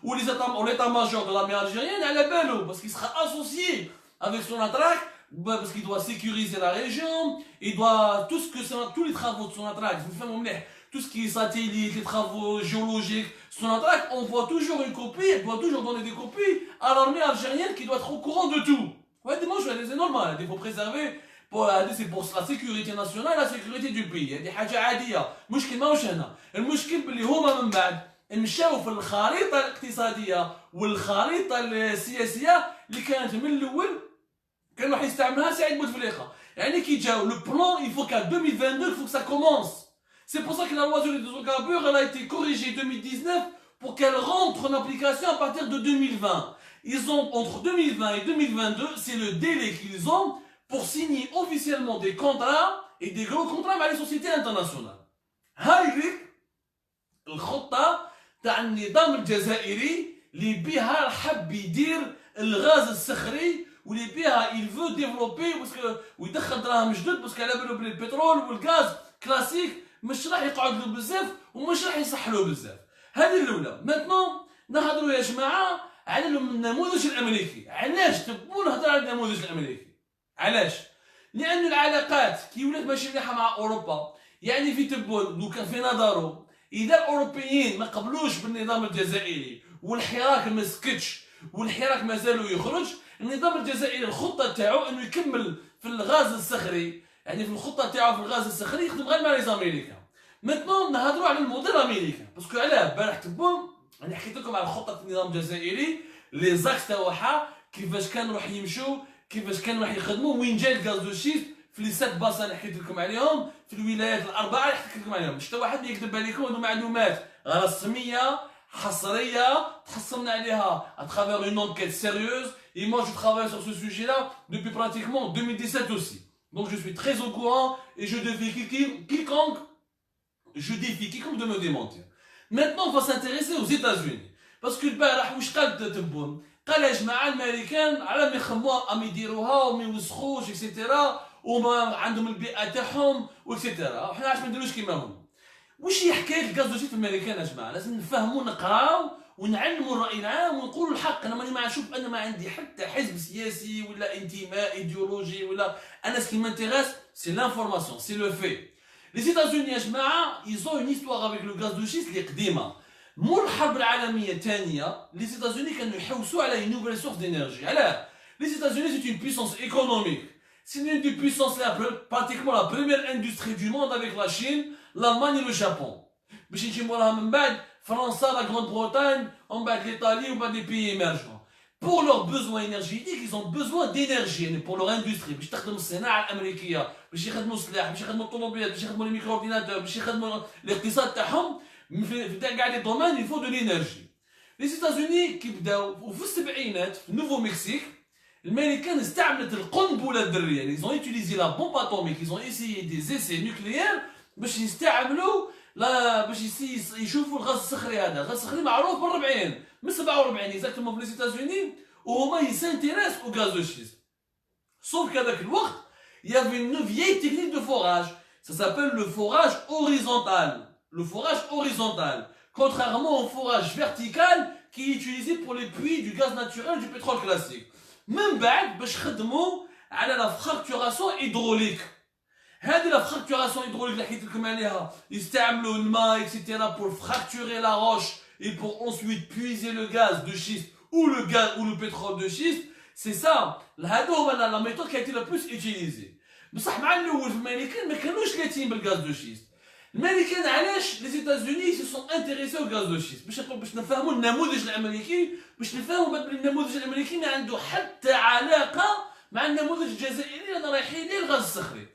ou l'état-major de l'armée algérienne à la belle, parce qu'il sera associé avec son attaque, parce qu'il doit sécuriser la région, il doit tous les travaux de son attaque, tout ce qui est satellite, les travaux géologiques, Sonatrach, on voit toujours une copie, elle doit toujours donner des copies à l'armée algérienne qui doit être au courant de tout. Ouais, c'est normal, il faut préserver, c'est pour la sécurité nationale et la sécurité du pays. Il y a des حاجة عادية، مشكل ماهوش هنا، المشكل باللي هما من بعد مشاو في الخريطة الاقتصادية والخريطة السياسية اللي كانت من الأول كان راح يستعملها سعيد بوتفليقة. كي جاو le plan, il faut qu'à 2022, il faut que ça commence. C'est pour ça que la loi sur les hydrocarbures elle a été corrigée en 2019 pour qu'elle rentre en application à partir de 2020. Ils ont, entre 2020 et 2022, c'est le délai qu'ils ont pour signer officiellement des contrats et des gros contrats avec les sociétés internationales. هاي الخطة تاع النظام الجزائري اللي بها حب يدير الغاز الصخري واللي بها il veut développer باسكو ويدخل دراهم جدد باسكو على بالو بلي البترول والغاز كلاسيك مش راح يقعد له بزاف ومش راح يصح له بزاف. هذه الاولى. ماتنون نهضروا يا جماعه على النموذج الامريكي. علاش تبون نهضر على النموذج الامريكي؟ علاش؟ لان العلاقات كي ولات ماشي مليحه مع اوروبا، في تبون لو كان في نظره اذا الاوروبيين ما قبلوش بالنظام الجزائري والحراك ما سكتش والحراك مازالوا يخرج، النظام الجزائري الخطه تاعو انه يكمل في الغاز الصخري، في الخطه تاعو في الغاز الصخري يخدم غير مع لي زاميريكان. Maintenant نهضروا على الموديل الامريكان باسكو علاه البارح تبون انا حكيت لكم على خطه النظام الجزائري لي زاكس تاعها كيفاش كان راح يمشوا كيفاش كان راح يخدموا وين جاي الغاز دو شيست في لي 7 باص اللي حكيت لكم عليهم في الولايات الاربعه اللي حكيت لكم عليهم شتا واحد ما يكذب عليكم هذو معلومات رسميه حصريه تحصلنا عليها اترافير اون انكيت سيريوز et moi je travaille sur ce sujet là depuis pratiquement 2017 aussi donc je suis très au courant et je défie quiconque de me démentir. Maintenant, on va s'intéresser aux États-Unis. Parce que البارح واش قال تبون؟ قال يا جماعة الأمريكان على ما يخموها أم يديروها وما يوسخوش اكسيتيرا وما عندهم البيئة تاعهم واكسيتيرا، وحنا علاش ما نديروش كيما هم. واش هي حكاية الغاز دو شيست في الأمريكان يا جماعة؟ لازم نفهموا نقراو ونعلموا الرأي العام ونقولوا الحق. أنا ماني ما نشوف أنا ما عندي حتى حزب سياسي ولا انتماء ايديولوجي ولا أنا سكي مانتيغاس سي لانفورماسيون سي لو في. Les États-Unis يا جماعة ils ont une histoire avec le gaz de schiste اللي قديمة. مور الحرب العالمية الثانية les États-Unis كانوا يحوسوا على une nouvelle source d'énergie. علاه؟ Les États-Unis c'est une puissance économique. C'est l'une des puissances pratiquement la première industrie du monde avec la Chine, l'Allemagne et le Japon. باش نجيبوا لها من بعد فرنسا la Grande-Bretagne ومن بعد l'Italie ومن بعد les pays émergents. Pour leurs besoins énergétiques, ils ont besoin d'énergie pour leur industrie. باش تخدم الصناعة الأمريكية، باش يخدموا السلاح، باش يخدموا الطوموبيلات، باش يخدموا الميكرو اورديناتور، باش يخدموا الاقتصاد تاعهم في كاع لي دومين il faut de l'énergie. Les États-Unis كي بداو وفي السبعينات في نوفو مكسيك الأمريكان استعملت القنبلة الذرية. Ils ont utilisé la bombe atomique, ils ont essayé des essais nucléaires باش يستعملوا لا باش يشوفوا الغاز الصخري هذا. الغاز الصخري معروف بالربعين من 47 exactement في les États-Unis وهما يسانتيريس au gaz de schiste. Sauf qu'à l'époque, il y avait une vieille technique de forage. Ça s'appelle le forage horizontal. Le forage horizontal. Contrairement au forage vertical qui est utilisé pour les puits du gaz naturel du pétrole classique. Même بعد باش خدموا على la fracturation hydraulique. هذه la fracturation hydraulique اللي حكيت لكم عليها يستعملوا الماء etc. pour fracturer la roche et pour ensuite puiser le gaz de schiste ou le pétrole de schiste. C'est ça. هذا هو la méthode qui a été la plus utilisée. بصح مع الاول في الامريكان ما كانوش لاتين بالغاز دو شيست. الامريكان علاش les États-Unis se sont intéressés au gaz de schiste باش نفهموا النموذج الامريكي باش نفهموا بلي النموذج الامريكي ما عنده حتى علاقه مع النموذج الجزائري اللي رايحين ليه الغاز الصخري.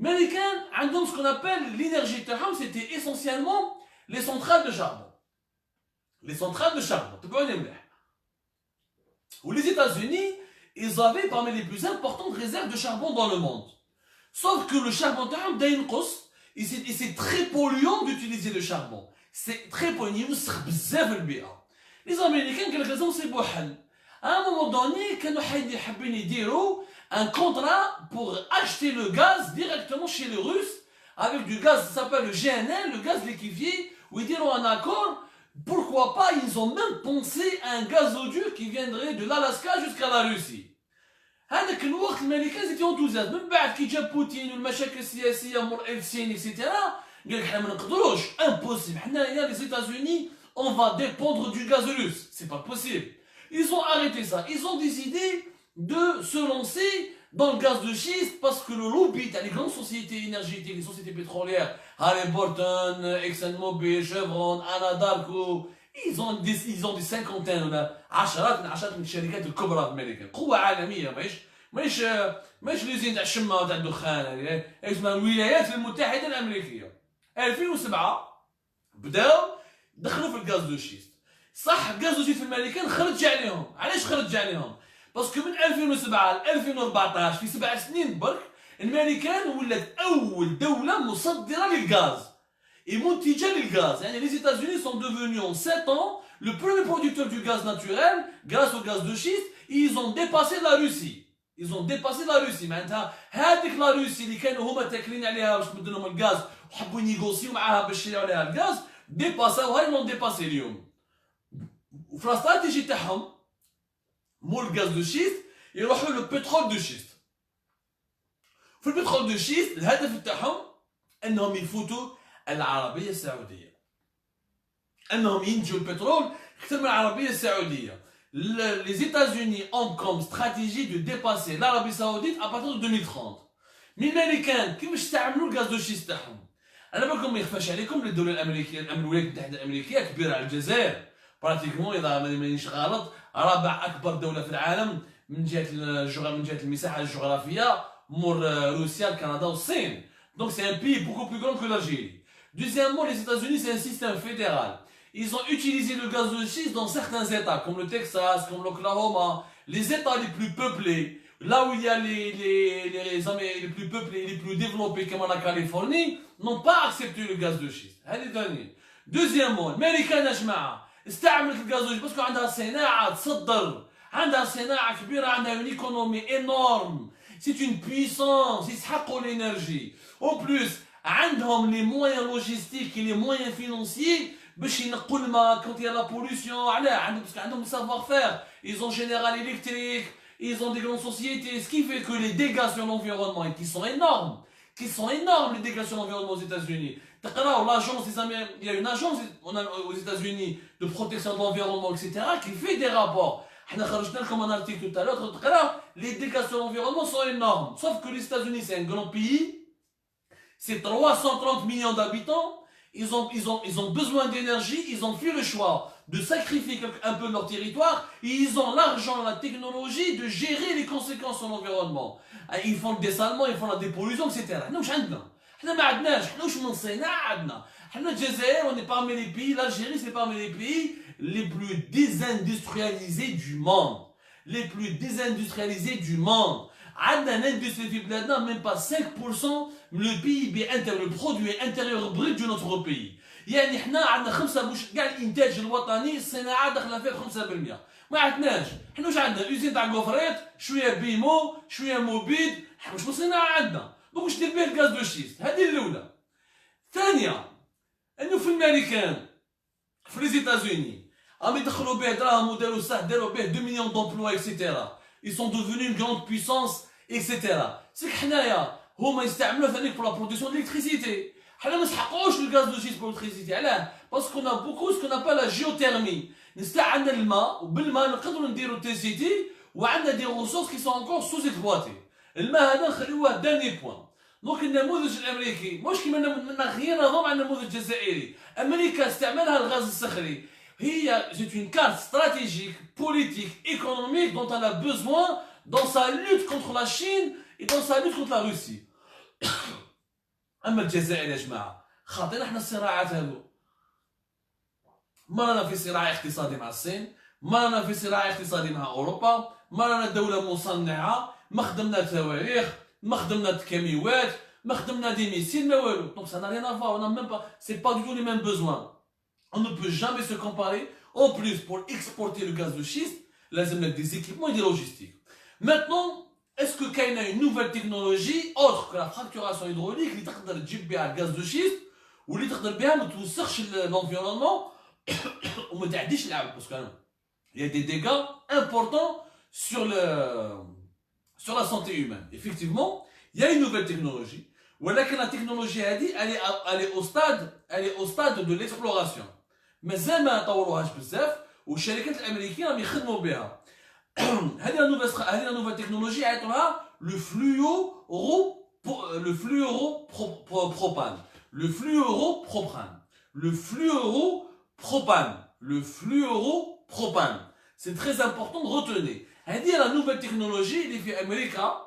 الامريكان عندهم ce qu'on appelle l'énergie تاعهم c'était essentiellement les centrales de charbon. Les centrales de charbon. تبعوني مليح. Ou les États-Unis, ils avaient parmi les plus importantes réserves de charbon dans le monde. Sauf que le charbon تاعهم بدا ينقص et c'est très polluant d'utiliser le charbon. C'est très polluant, يوسخ بزاف البيئة. Les Américains قال لك لازم يصيبوا حل. À un moment donné كانوا حابين يديروا un contrat pour acheter le gaz directement chez les Russes avec du gaz, ça s'appelle le GNL, le gaz liquéfié, où ils diront un accord. Pourquoi pas, ils ont même pensé à un gazoduc qui viendrait de l'Alaska jusqu'à la Russie. هذاك الوقت الامريكان étaient enthousiastes. من بعد كي جا بوتين والمشاكل السياسيه مور إلتسين اكسيتيرا قال لك حنا ما نقدروش impossible. حنايا les États-Unis on va dépendre du gaz russe. C'est pas possible. Ils ont arrêté ça. Ils ont décidé de se lancer dans le gaz de schiste parce que le lobby les grandes sociétés énergétiques, les sociétés pétrolières, Halliburton, ExxonMobil, Chevron, Anadarko, ils ont des cinquantaines ولا عشرات من الشركات الكبرى في امريكا. قوة عالمية ماهيش ليزين تاع الشمة وتاع الدخان هذه اسمها الولايات المتحدة الأمريكية. 2007 بداو دخلوا في الغاز دو شيست. صح الغاز دو شيست في الامريكان خرج عليهم. علاش خرج عليهم؟ باسكو من 2007 ل 2014 في 7 سنين برك الامريكان ولات اول دوله مصدره للغاز ومنتجه للغاز. يعني les États-Unis sont devenus en 7 ans le premier producteur du gaz naturel grâce au gaz de schiste et ils ont dépassé la Russie. Ils ont dépassé la Russie. معناتها هذيك لا روسي اللي كانوا هما تاكلين عليها باش تمد لهم الغاز وحبوا ينيغوسيو معاها باش يشريو عليها الغاز ديباساوها لهم ديباسي اليوم. وفي الاستراتيجي تاعهم مول الغاز دو شيست يروحوا لو بترول دو شيست. في البترول دو شيست الهدف تاعهم انهم يفوتوا العربيه السعوديه. انهم ينتجوا البترول اكثر من العربيه السعوديه. Les États-Unis ont comme stratégie de dépasser l'Arabie Saoudite à partir de 2030. Mais les Américains كيفاش استعملوا الغاز دو شيست تاعهم؟ على بالكم ما يخفاش عليكم الدوله الامريكيه الولايات المتحده الامريكيه كبيره على الجزائر، براتيكمون اذا مانيش غلط رابع اكبر دوله في العالم من جهه المساحه الجغرافيه مور روسيا كندا والصين. Donc c'est un pays beaucoup plus grand que l'Algérie. Deuxièmement, les États-Unis c'est un système fédéral. Ils ont utilisé le gaz de schiste dans certains États comme le Texas, comme l'Oklahoma, les États les plus peuplés, là où il y a les plus peuplés, les plus développés comme la Californie, n'ont pas accepté le gaz de schiste. Deuxièmement, l'Américain نجمع استعملت الغاز de schiste parce qu'عندها صناعة تصدر، عندها صناعة كبيرة، عندها une économie énorme. C'est une puissance, ils يسحقوا l'énergie. En plus, عندهم les moyens logistiques et les moyens financiers باش ينقوا الماء quand il y a la pollution. علاه parce qu'عندهم savoir faire. Ils ont General Electric, ils ont des grandes sociétés, ce qui fait que les dégâts sur l'environnement qui sont énormes, les dégâts sur l'environnement aux États-Unis. Il y a une agence aux États-Unis de protection de l'environnement, etc., qui fait des rapports. On a comme un article tout à l'heure, les dégâts sur l'environnement sont énormes. Sauf que les États-Unis, c'est un grand pays, c'est 330 millions d'habitants, ils ont besoin d'énergie, ils ont fait le choix de sacrifier un peu leur territoire, et ils ont l'argent, la technologie de gérer les conséquences sur l'environnement. Ils font le dessalement, ils font la dépollution, etc. Nous, on est parmi les pays, l'Algérie c'est parmi les pays les plus désindustrialisés du monde. Les plus désindustrialisés du monde. عندنا l'industrie في بلادنا même pas 5% من le PIB le produit intérieur brut de notre pays. يعني احنا عندنا 5 كاع الانتاج الوطني الصناعه داخله فيه 5%. ما عندناش، احنا واش عندنا؟ اوزين تاع كوفريت، شويه بيمو، شويه موبيد، واش من صناعه عندنا؟ دونك واش دير به الغاز دو شيست؟ هذه الاولى. ثانيه انه في الامريكان في لي زيتازوني راهم يدخلوا به دراهم وداروا صح داروا به 2 مليون دومبلوا اكسيتيرا. Ils sont devenus une grande puissance, etc. C'est que حنايا هما يستعملوه ثاني pour la production de l'électricité. حنا ما نسحقوش الغاز دو شيست pour l'électricité. علاه؟ باسكو qu'on a beaucoup ce qu'on appelle la géothermie. عندنا الماء وبالماء نقدروا نديروا تي سي تي وعندنا دي ريسورس كي سون انكور سوز اكسبلواتي. الماء هذا نخليوه داني بوان. دونك النموذج الامريكي مش كيما غير نظام على النموذج الجزائري. امريكا استعملها الغاز الصخري. C'est une carte stratégique, politique, économique dont elle a besoin dans sa lutte contre la Chine et dans sa lutte contre la Russie. أما الجزائر يا جماعة خاطينا احنا الصراعات هذو. ما رانا في صراع اقتصادي مع الصين، ما رانا في صراع اقتصادي مع أوروبا، ما رانا دولة مصنعة، ما خدمنا تواريخ، ما خدمنا كيميوات، ما خدمنا دي ميسيل، ما والو. Donc ça n'a rien à voir, on n'a même pas, c'est pas du tout les mêmes besoins. On ne peut jamais se comparer. En plus, pour exporter le gaz de schiste, لازم لك des équipements et des logistiques. Maintenant, est-ce que qu'il y a une nouvelle technologie autre que la fracturation hydraulique اللي تقدر تجيب بها الغاز دو شيست واللي تقدر بها ما توسخش l'environnement وما تعديش العالم parce que il y a des dégâts importants sur la santé humaine. Effectivement, il y a une nouvelle technologie. ولكن la technologie هذه elle est au stade de l'exploration. مازال ما طوروهاش بزاف والشركات الامريكيه راهم يخدموا بها. هذه لا نوفيل تكنولوجي عيطوها لو فلوروبروبان. C'est très important de retenir. هذه لا نوفيل تكنولوجي اللي في امريكا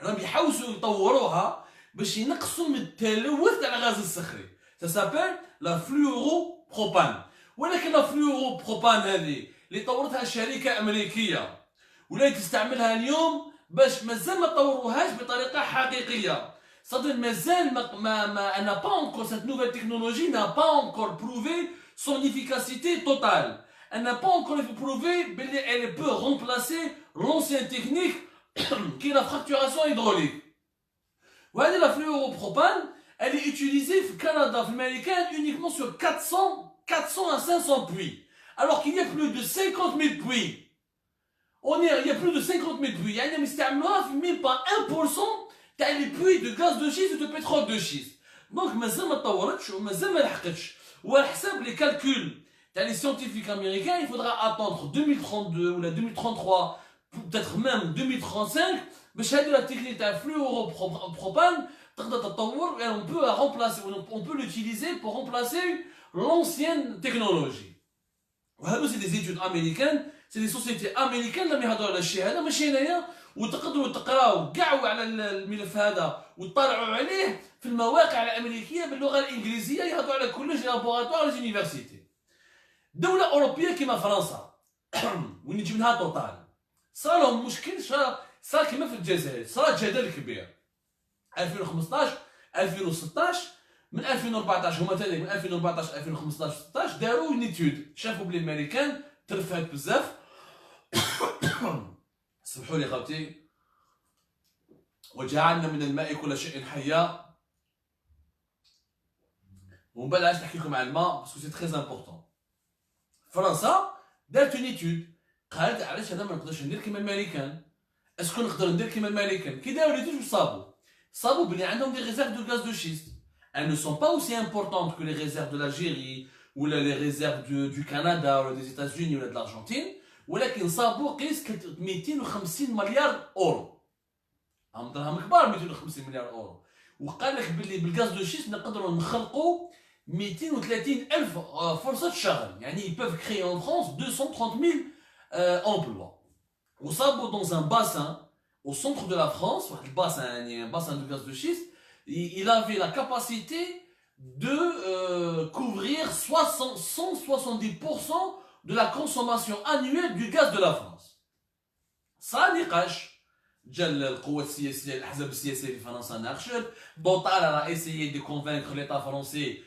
راهم يحاولوا يطوروها باش ينقصوا من التلوث تاع الغاز الصخري. Ça s'appelle la fluoropropane. ولكن لا فلوروبروبان هذه اللي طورتها شركه امريكيه ولايت تستعملها اليوم باش مازال ما طوروهاش بطريقه حقيقيه. صدق مازال ما n'a pas encore cette nouvelle technologie n'a pas encore prouvé son efficacité totale. Elle n'a pas encore prouvé qu'elle peut remplacer l'ancienne technique qui est la fracturation hydraulique. وهذه la fluoropropane elle est utilisée au Canada, en américain, uniquement sur 400 à 500 puits. Alors qu'il y a plus de 50 000 puits. Il y a plus de 50 000 puits. Il y a même pas 1% تاع les puits de gaz de schiste ou de pétrole de schiste. Donc, مازال ما طورتش ومازال ما لحقتش. وعلى حساب les calculs تاع les scientifiques américains, il faudra attendre 2032 ou 2033 peut-être même 2035 باش هذه لا تكنيك تاع fluoropropane تقدر تتطور et on peut remplacer, on peut l'utiliser pour remplacer l'ancienne technologie. وهذو سي دي études américaines, c'est des sociétés américaines اللي يهضروا على الشيء هذا ماشي هنايا. وتقدروا تقراو كاع على الملف هذا وتطلعوا عليه في المواقع الامريكيه باللغه الانجليزيه، يهضروا على كلش لي لابوراتوار لي زونيفرسيتي. دوله اوروبيه كيما فرنسا وين يجي منها توتال صار لهم مشكل، صار كيما في الجزائر، صار جدل كبير 2015 2016 من 2014 هما ثاني من 2014 2015 16 داروا نيتود، شافوا بلي الامريكان ترفعت بزاف سمحوا لي خوتي. وجعلنا من الماء كل شيء حيا. ومن بعد علاش نحكي لكم على الماء باسكو سي تري امبورطون. فرنسا دارت اون ايتود قالت علاش هذا ما نقدرش ندير كيما الامريكان، اسكو نقدر ندير كيما الامريكان. كي داروا ليتود واش صابوا بلي عندهم دي ريزيرف دو غاز دو شيست. elles ne sont pas aussi importantes que les réserves de l'Algérie ou les réserves du Canada ou des États-Unis ou de l'Argentine. ولكن صابوا قيس 250 مليار اورو، هم دراهم كبار 250 مليار اورو. وقال لك باللي بالغاز دو شيست نقدروا نخلقوا 230 الف فرصه شغل، يعني ils peuvent créer en France 230 000 emplois. وصابوا dans un bassin au centre de la France، واحد الباسان يعني un bassin de gaz de schiste، il avait la capacité de couvrir 170% de la consommation annuelle du gaz de la France. صار نقاش، جا القوات السياسيه الاحزاب السياسيه في فرنسا ناقشت، Total a essayé de convaincre l'État français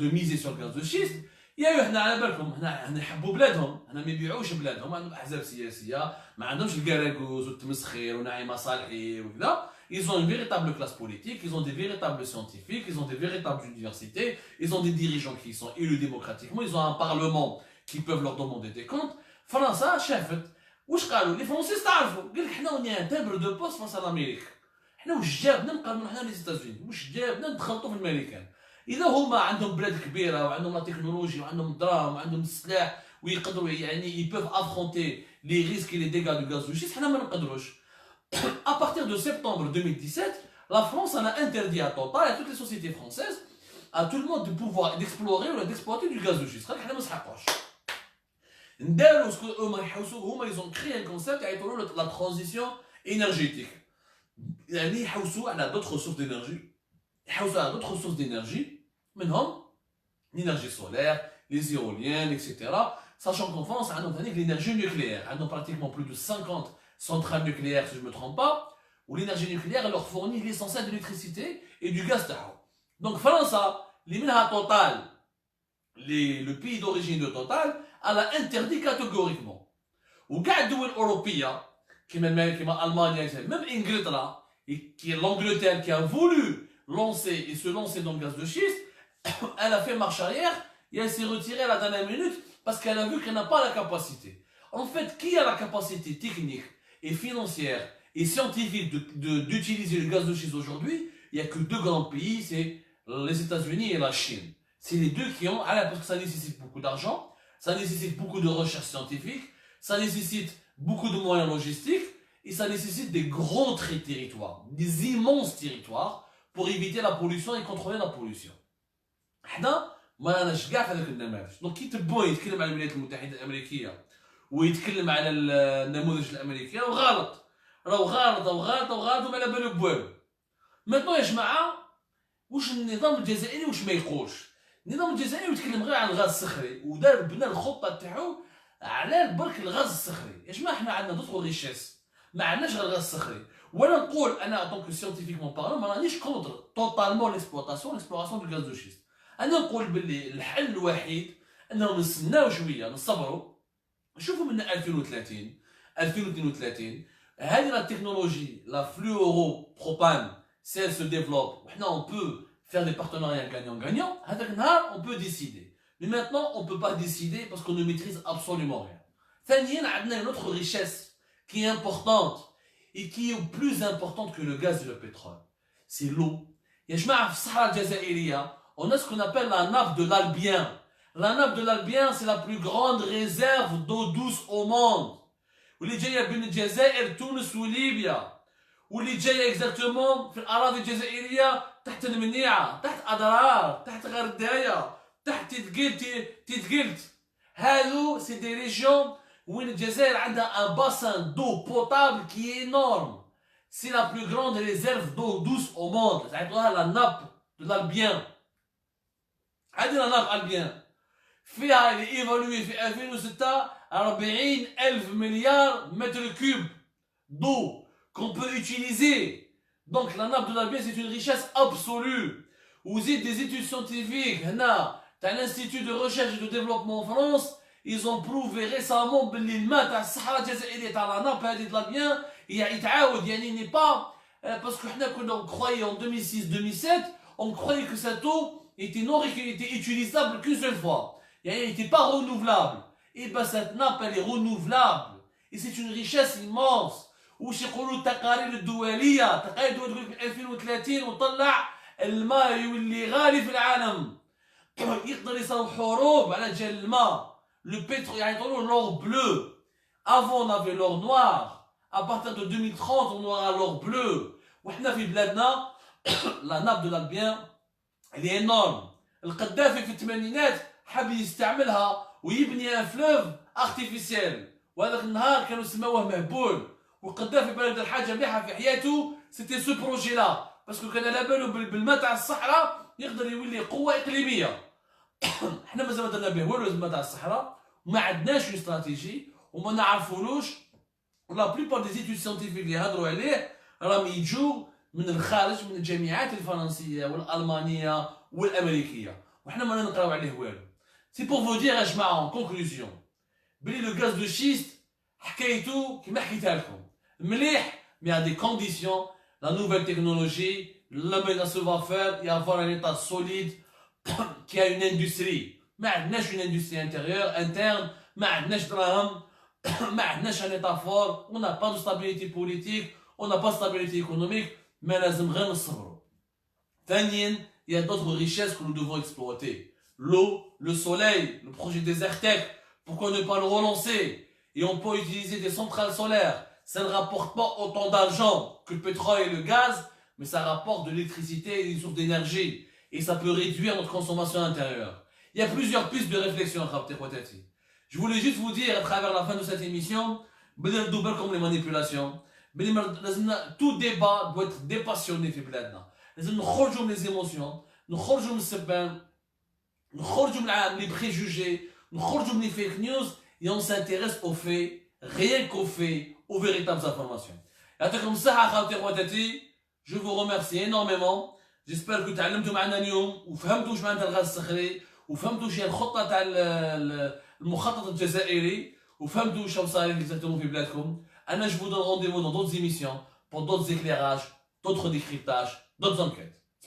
de miser sur le gaz de schiste. يا حنا على بالكم حنا نحبوا بلادهم، حنا ما يبيعوش بلادهم، عندهم احزاب سياسيه ما عندهمش الكراكوز والتمسخير ونعيمه صالحي وكذا. Ils ont une véritable classe politique, ils ont des véritables scientifiques, ils ont des véritables universités, ils ont des dirigeants qui sont élus démocratiquement, ils ont un parlement qui peuvent leur demander des comptes. فرنسا شافت واش قالوا لي فرونسيس تعرفوا، قال لك حنا ونيا تابر دو بوست فاس على امريكا، حنا واش جابنا نقارنوا حنا لي زيتازوني، واش جابنا ندخلطوا في الامريكان. اذا هما عندهم بلاد كبيره وعندهم لا تكنولوجيا وعندهم الدراهم وعندهم السلاح ويقدروا يعني يبوف افرونتي لي ريسك لي ديغا دو غاز دو شيست، حنا ما نقدروش. À partir de septembre 2017, la France en a interdit à Total et à toutes les sociétés françaises, à tout le monde de pouvoir d'explorer ou d'exploiter du gaz de schiste. حنا ما نسحقوش. نداروا هما يحوسوا، هما ils ont créé un concept يعيطوا له la transition énergétique. يعني يحوسوا على d'autres sources d'énergie. يحوسوا على d'autres sources d'énergie منهم l'énergie solaire, les éoliennes, etc. Sachant qu'en France, عندهم ثاني l'énergie nucléaire. عندهم pratiquement plus de 50 centrales nucléaires, si je ne me trompe pas, où l'énergie nucléaire leur fournit l'essentiel de l'électricité et du gaz تاعهم. Donc فرنسا اللي منها Total, le pays d'origine de Total, elle a interdit catégoriquement. وكاع الدول الأوروبية كيما ألمانيا même إنجلترا qui est l'Angleterre qui a voulu lancer et se lancer dans le gaz de schiste, elle a fait marche arrière et elle s'est retirée à la dernière minute parce qu'elle a vu qu'elle n'a pas la capacité. En fait, qui a la capacité technique et financière et scientifique d'utiliser le gaz de schiste aujourd'hui? Il n'y a que deux grands pays, c'est les États-Unis et la Chine. C'est les deux qui ont, parce que ça nécessite beaucoup d'argent, ça nécessite beaucoup de recherche scientifique, ça nécessite beaucoup de moyens logistiques et ça nécessite des grands territoires, des immenses territoires pour éviter la pollution et contrôler la pollution. حنا ما راناش كاع في هذاك النماذج. دونك كي تبو يتكلم على الولايات المتحده الامريكيه ويتكلم على النموذج الامريكي راه غلط، راه غلط وما على بالو بوالو. ماتنو يا جماعه واش النظام الجزائري واش ما يقولش؟ النظام الجزائري يتكلم غير على الغاز الصخري ودار بنى الخطه تاعو على برك الغاز الصخري. يا جماعه حنا عندنا دوطخ ريشيس، ما عندناش غير الغاز الصخري. وانا نقول انا دونك سيانتيفيكمون بارلون ما رانيش كونتر توتالمون ليكسبلوطاسيون دو غاز دو شيست. انا نقول باللي الحل الوحيد انهم نستناو شويه نصبروا نشوفوا من 2030 2032 هذه لا تكنولوجي لا فلورو بروبان سي elle se développe وحنا on peut faire des partenariats gagnant-gagnant. هذاك النهار on peut décider. Mais maintenant on peut pas décider parce qu'on ne maîtrise absolument rien. ثانيا عندنا une autre richesse qui est importante et qui est plus importante que le gaz et le pétrole. C'est l'eau. يا جماعه في الصحراء الجزائريه on a ce qu'on appelle la nappe de l'Albien. La nappe de l'Albien, c'est la plus grande réserve d'eau douce au monde. واللي جايه بين الجزائر تونس وليبيا واللي جايه اكزاكتومون في الاراضي الجزائريه تحت المنيعه تحت اضرار تحت غردايه تحت تيتقلت هادو سي دي ريجيون وين الجزائر عندها ان باسان دو بوتابل كي انورم سي لا بلو غروند ريزيرف دو دوس او موند تعيطوها لا ناب دو l'Albien. هذه لا ناب البيان فيها اللي ايفالوي في 2006 40,000 milliards mètres cubes d'eau qu'on peut utiliser. Donc la nappe de l'Albien c'est une richesse absolue. Vous êtes des études scientifiques, t'as l'Institut de recherche et de développement en France, ils ont prouvé récemment que الماء تاع الصحراء الجزائرية تاع la nappe هذه de l'Albien يتعاود يعني n'est pas parce que on croyait en 2006-2007 on croyait que cette eau était utilisable qu'une seule fois. Elle n'était pas renouvelable. Et bien cette nappe elle est renouvelable. Et c'est une richesse immense. وش يقولوا التقارير الدولية تقارير الدول تقول في 2030 وطلع الماء يولي غالي في العالم. يقدر يصيروا حروب على جال الماء. Le pétrole يعني يقولوا l'or bleu. Avant on avait l'or noir. À partir de 2030 on aura l'or bleu. وإحنا في بلادنا la nappe de l'Albien elle est énorme. القذافي في الثمانينات حب يستعملها ويبني ان فلوف ارتيفيسيال وهذاك النهار كانوا سموه مهبول والقذافي بلد الحاجه مليحه في حياته سيتي سو بروجي لا باسكو كان على بالو بالماء تاع الصحراء يقدر يولي قوه اقليميه. احنا مازال ما درنا به والو الماء تاع الصحراء وما عندناش استراتيجي وما نعرفولوش لا بليبار دي زيتود سيانتيفيك اللي هضروا عليه راهم يجوا من الخارج من الجامعات الفرنسيه والالمانيه والامريكيه وحنا ما نقراو عليه والو. C'est pour vous dire يا جماعه en conclusion بلي لو غاز دو شيست حكايته كيما حكيتها لكم مليح mais à des conditions la nouvelle technologie le savoir faire et avoir un état solide qui a une industrie. ما عندناش une industrie interne ما عندناش دراهم ما عندناش un état fort on n'a pas de stabilité politique on n'a pas de stabilité économique ما لازم غير نصبروا. ثانيا il y a d'autres richesses que nous devons exploiter. L'eau, le soleil, le projet Desertec, pourquoi ne pas le relancer? Et on peut utiliser des centrales solaires. Ça ne rapporte pas autant d'argent que le pétrole et le gaz, mais ça rapporte de l'électricité et une source d'énergie. Et ça peut réduire notre consommation intérieure. Il y a plusieurs pistes de réflexion à Khabté. Je voulais juste vous dire à travers la fin de cette émission, comme les manipulations, tout débat doit être dépassionné. لازم نخرجوا من les émotions, نخرجوا من السبان, نخرجوا من les préjugés, نخرجوا من les fake news et on s'intéresse aux faits, rien qu'aux faits, aux véritables informations. يعطيكم الصحة خاوتي خواتاتي, je vous remercie énormément. J'espère que تعلمتوا معنا اليوم وفهمتوا واش معناتها الغاز الصخري وفهمتوا واش هي الخطة تاع المخطط الجزائري وفهمتوا واش صاير exactement في بلادكم. أنا je vous donne rendez-vous dans d'autres émissions pour d'autres éclairages, d'autres décryptages, d'autres enquêtes.